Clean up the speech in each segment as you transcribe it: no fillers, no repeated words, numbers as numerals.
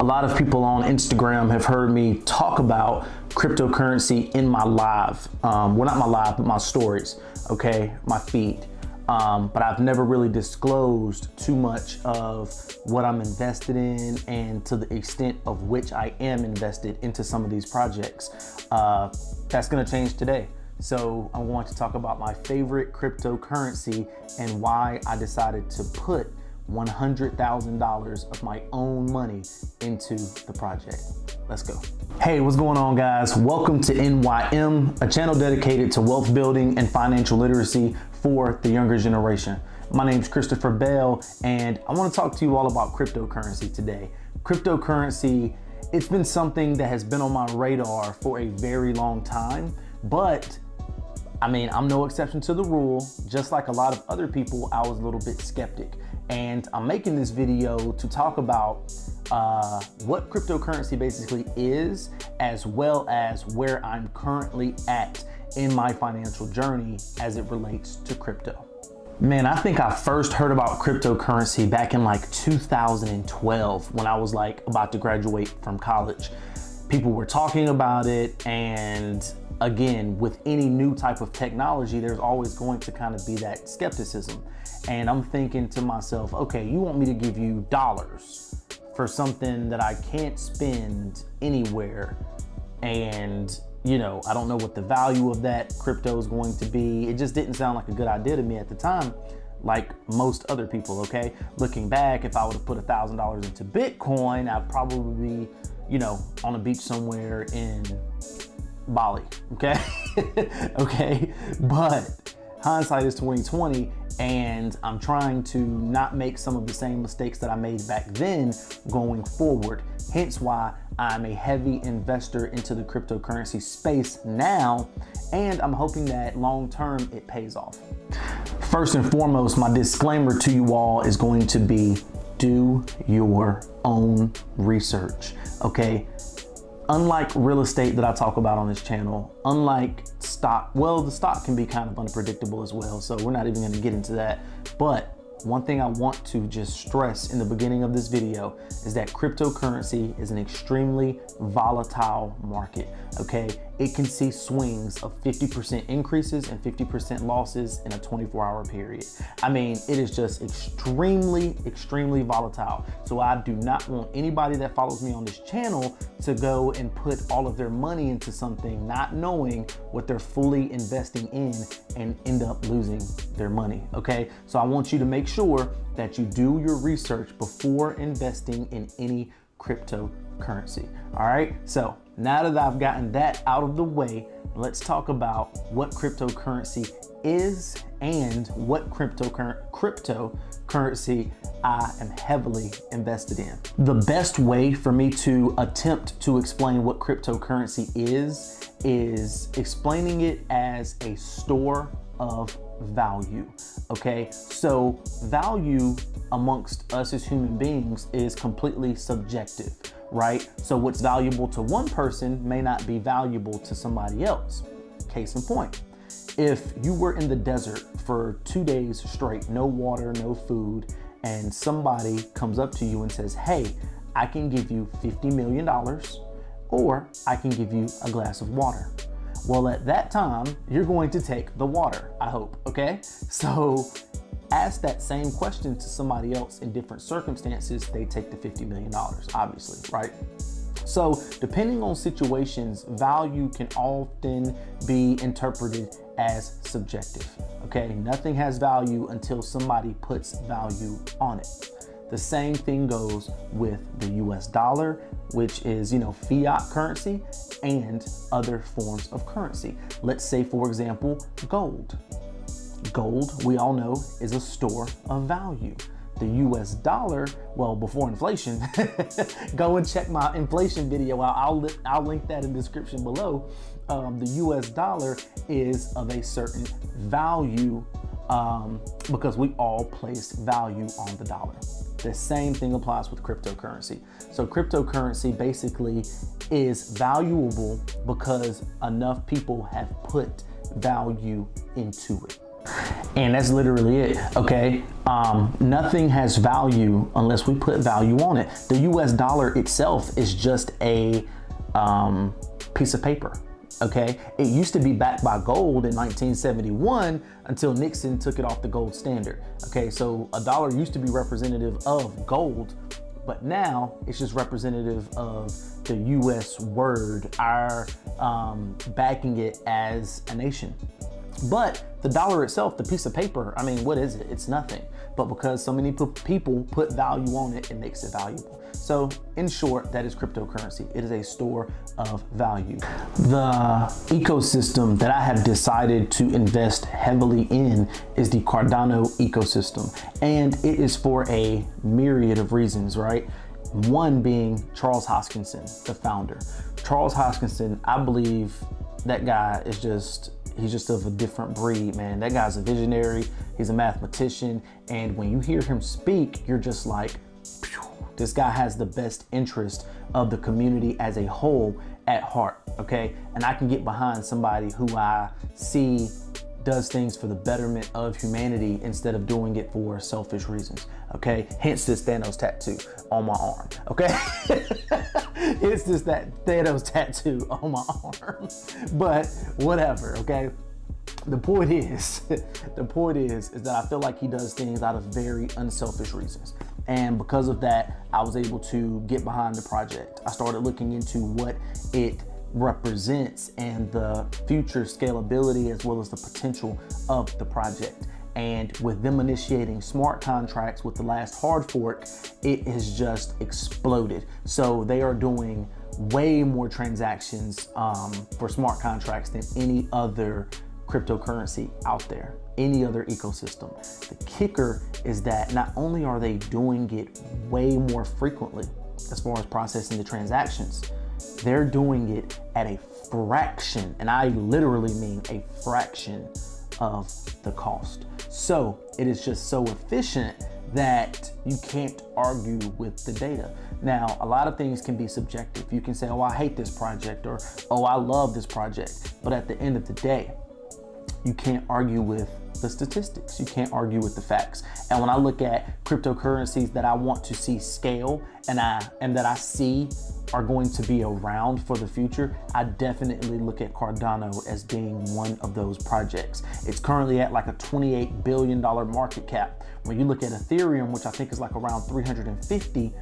A lot of people on Instagram have heard me talk about cryptocurrency in my live, well, not my live, but my stories, okay, my feed. But I've never really disclosed too much of what I'm invested in and to the extent of which I am invested into some of these projects. That's gonna change today. So I want to talk about my favorite cryptocurrency and why I decided to put $100,000 of my own money into the project. Let's go. Hey, what's going on, guys? Welcome to NYM, a channel dedicated to wealth building and financial literacy for the younger generation. My name is Christopher Bell, and I want to talk to you all about cryptocurrency today. Cryptocurrency, it's been something that has been on my radar for a very long time, but I mean, I'm no exception to the rule. Just like a lot of other people, I was a little bit skeptic. And I'm making this video to talk about what cryptocurrency basically is, as well as where I'm currently at in my financial journey as it relates to crypto. Man, I think I first heard about cryptocurrency back in like 2012 when I was like about to graduate from college. People were talking about it, and again, with any new type of technology, there's always going to kind of be that skepticism. And I'm thinking to myself, okay, you want me to give you dollars for something that I can't spend anywhere, and you know, I don't know what the value of that crypto is going to be. It just didn't sound like a good idea to me at the time, like most other people, okay? Looking back, if I would have put $1,000 into Bitcoin, I'd probably be, you know, on a beach somewhere in Bali, okay? Okay, but hindsight is 2020, and I'm trying to not make some of the same mistakes that I made back then going forward. Hence why I'm a heavy investor into the cryptocurrency space now, and I'm hoping that long term it pays off. First and foremost, my disclaimer to you all is going to be do your own research, okay? Unlike real estate that I talk about on this channel, unlike stock, well, the stock can be kind of unpredictable as well, so we're not even going to get into that. But one thing I want to just stress in the beginning of this video is that cryptocurrency is an extremely volatile market, okay? It can see swings of 50% increases and 50% losses in a 24-hour period. I mean, it is just extremely, extremely volatile. So I do not want anybody that follows me on this channel to go and put all of their money into something not knowing what they're fully investing in and end up losing their money, okay? So I want you to make sure that you do your research before investing in any cryptocurrency, all right? So now that I've gotten that out of the way, let's talk about what cryptocurrency is and what cryptocurrency I am heavily invested in. The best way for me to attempt to explain what cryptocurrency is explaining it as a store of value, okay? So value amongst us as human beings is completely subjective, right? So what's valuable to one person may not be valuable to somebody else. Case in point, if you were in the desert for 2 days straight, no water, no food, and somebody comes up to you and says, hey, I can give you $50 million, or I can give you a glass of water. Well, at that time, you're going to take the water, I hope, okay? So ask that same question to somebody else in different circumstances, they take the $50 million, obviously, right? So depending on situations, value can often be interpreted as subjective, okay? Nothing has value until somebody puts value on it. The same thing goes with the US dollar, which is, you know, fiat currency, and other forms of currency. Let's say, for example, gold. Gold, we all know, is a store of value. The US dollar, well, before inflation, go and check my inflation video. I'll link that in the description below. The US dollar is of a certain value because we all place value on the dollar. The same thing applies with cryptocurrency. So cryptocurrency basically is valuable because enough people have put value into it. And that's literally it, okay? Nothing has value unless we put value on it. The US dollar itself is just a piece of paper, okay? It used to be backed by gold in 1971 until Nixon took it off the gold standard, okay? So a dollar used to be representative of gold, but now it's just representative of the US word, our backing it as a nation. But the dollar itself, the piece of paper, I mean, what is it? It's nothing. But because so many people put value on it, it makes it valuable. So in short, that is cryptocurrency. It is a store of value. The ecosystem that I have decided to invest heavily in is the Cardano ecosystem. And it is for a myriad of reasons, right? One being Charles Hoskinson, the founder. Charles Hoskinson, I believe that guy is he's just of a different breed, man. That guy's a visionary, he's a mathematician, and when you hear him speak, you're just like, phew, this guy has the best interest of the community as a whole at heart, okay? And I can get behind somebody who I see does things for the betterment of humanity instead of doing it for selfish reasons, okay? Hence this Thanos tattoo on my arm, okay? It's just that Thanos tattoo on my arm, but whatever, okay? The point is that I feel like he does things out of very unselfish reasons. And because of that, I was able to get behind the project. I started looking into what it represents and the future scalability as well as the potential of the project. And with them initiating smart contracts with the last hard fork, it has just exploded. So they are doing way more transactions for smart contracts than any other cryptocurrency out there, any other ecosystem. The kicker is that not only are they doing it way more frequently as far as processing the transactions, they're doing it at a fraction, and I literally mean a fraction of the cost. So it is just so efficient that you can't argue with the data. Now, a lot of things can be subjective. You can say, oh, I hate this project, or, oh, I love this project. But at the end of the day, you can't argue with the statistics. You can't argue with the facts. And when I look at cryptocurrencies that I want to see scale and that I see are going to be around for the future, I definitely look at Cardano as being one of those projects. It's currently at like a $28 billion market cap. When you look at Ethereum, which I think is like around $350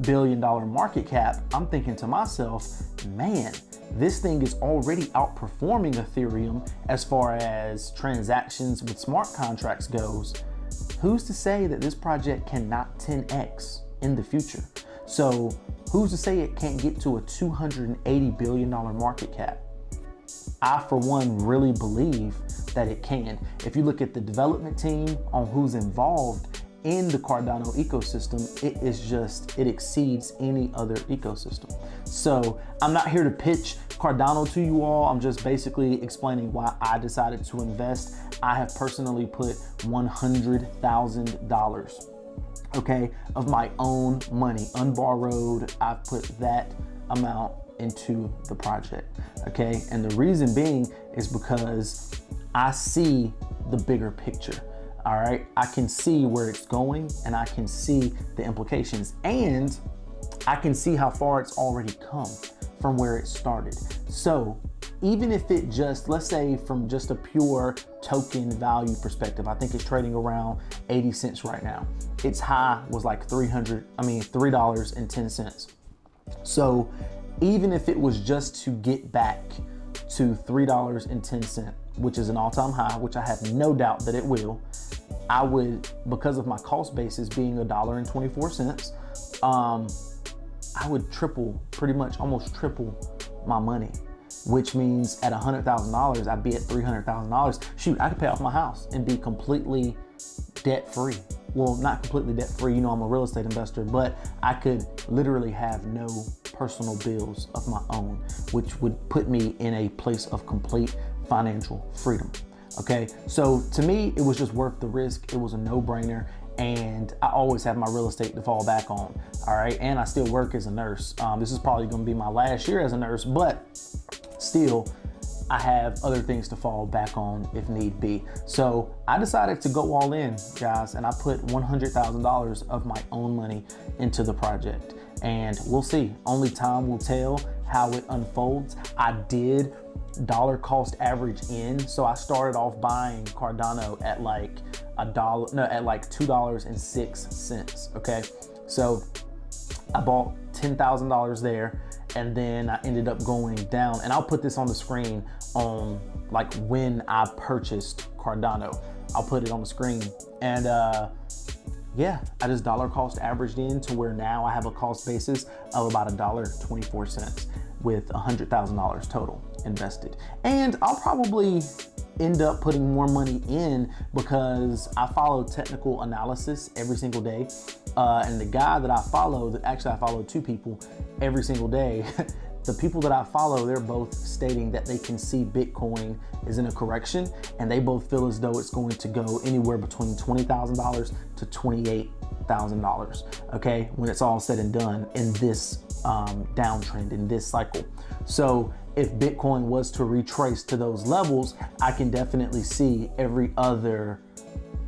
billion market cap, I'm thinking to myself, man, this thing is already outperforming Ethereum as far as transactions with smart contracts goes. Who's to say that this project cannot 10x in the future? So who's to say it can't get to a $280 billion market cap? I, for one, really believe that it can. If you look at the development team on who's involved in the Cardano ecosystem, it exceeds any other ecosystem. So I'm not here to pitch Cardano to you all. I'm just basically explaining why I decided to invest. I have personally put $100,000, okay, of my own money, unborrowed. I've put that amount into the project, okay? And the reason being is because I see the bigger picture. All right, I can see where it's going and I can see the implications, and I can see how far it's already come from where it started. So even if it just, let's say from just a pure token value perspective, I think it's trading around 80 cents right now. Its high was like $3.10. So even if it was just to get back to $3.10, which is an all-time high, which I have no doubt that it will, I would, because of my cost basis being $1.24, I would pretty much almost triple my money, which means at $100,000, I'd be at $300,000. Shoot, I could pay off my house and be completely debt-free. Well, not completely debt-free, you know, I'm a real estate investor, but I could literally have no personal bills of my own, which would put me in a place of complete financial freedom. Okay, so to me, it was just worth the risk. It was a no-brainer, and I always have my real estate to fall back on. All right, and I still work as a nurse. This is probably going to be my last year as a nurse, but still, I have other things to fall back on if need be. So I decided to go all in, guys, and I put $100,000 of my own money into the project. And we'll see. Only time will tell how it unfolds. I did dollar cost average in. So I started off buying Cardano at like $2.06. Okay. So I bought $10,000 there, and then I ended up going down, and I'll put this on the screen on like when I purchased Cardano. I'll put it on the screen, and yeah, I just dollar cost averaged in to where now I have a cost basis of about $1.24 with $100,000 total invested. And I'll probably end up putting more money in because I follow technical analysis every single day. And the guy that I follow, actually I follow two people every single day. The people that I follow, they're both stating that they can see Bitcoin is in a correction, and they both feel as though it's going to go anywhere between $20,000 to $28,000, okay, when it's all said and done in this downtrend, in this cycle. So if Bitcoin was to retrace to those levels, I can definitely see every other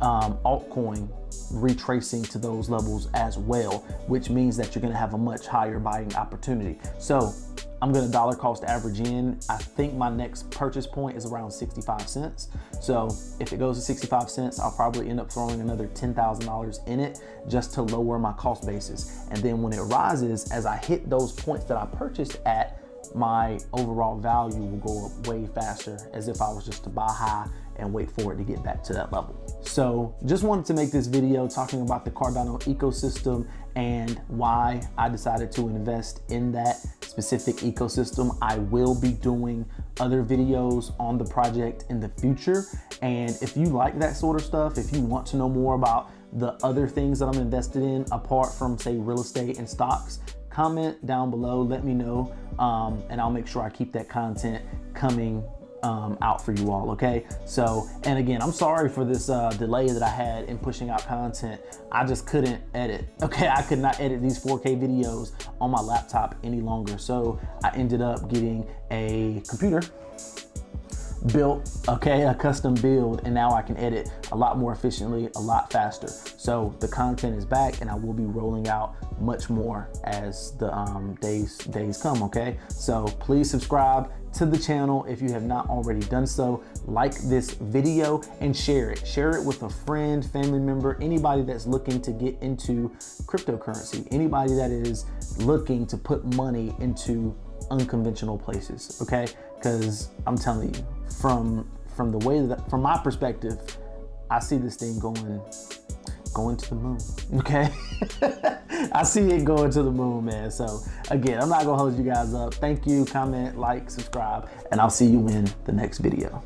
altcoin retracing to those levels as well, which means that you're going to have a much higher buying opportunity. So I'm going to dollar cost average in. I think my next purchase point is around 65 cents. So if it goes to 65 cents, I'll probably end up throwing another $10,000 in it just to lower my cost basis. And then when it rises, as I hit those points that I purchased at, my overall value will go up way faster, as if I was just to buy high and wait for it to get back to that level. So just wanted to make this video talking about the Cardano ecosystem and why I decided to invest in that specific ecosystem. I will be doing other videos on the project in the future. And if you like that sort of stuff, if you want to know more about the other things that I'm invested in, apart from say real estate and stocks, comment down below, let me know, and I'll make sure I keep that content coming out for you all, okay? So, and again, I'm sorry for this delay that I had in pushing out content. I just couldn't edit, okay? I could not edit these 4K videos on my laptop any longer. So I ended up getting a computer built, okay, a custom build, and now I can edit a lot more efficiently, a lot faster. So the content is back, and I will be rolling out much more as the days come, okay? So please subscribe to the channel if you have not already done so. Like this video and share it. Share it with a friend, family member, anybody that's looking to get into cryptocurrency, anybody that is looking to put money into unconventional places, okay? Because I'm telling you, from the way that, from my perspective, I see this thing going to the moon, okay? I see it going to the moon, man. So again, I'm not gonna hold you guys up. Thank you, comment, like, subscribe, and I'll see you in the next video.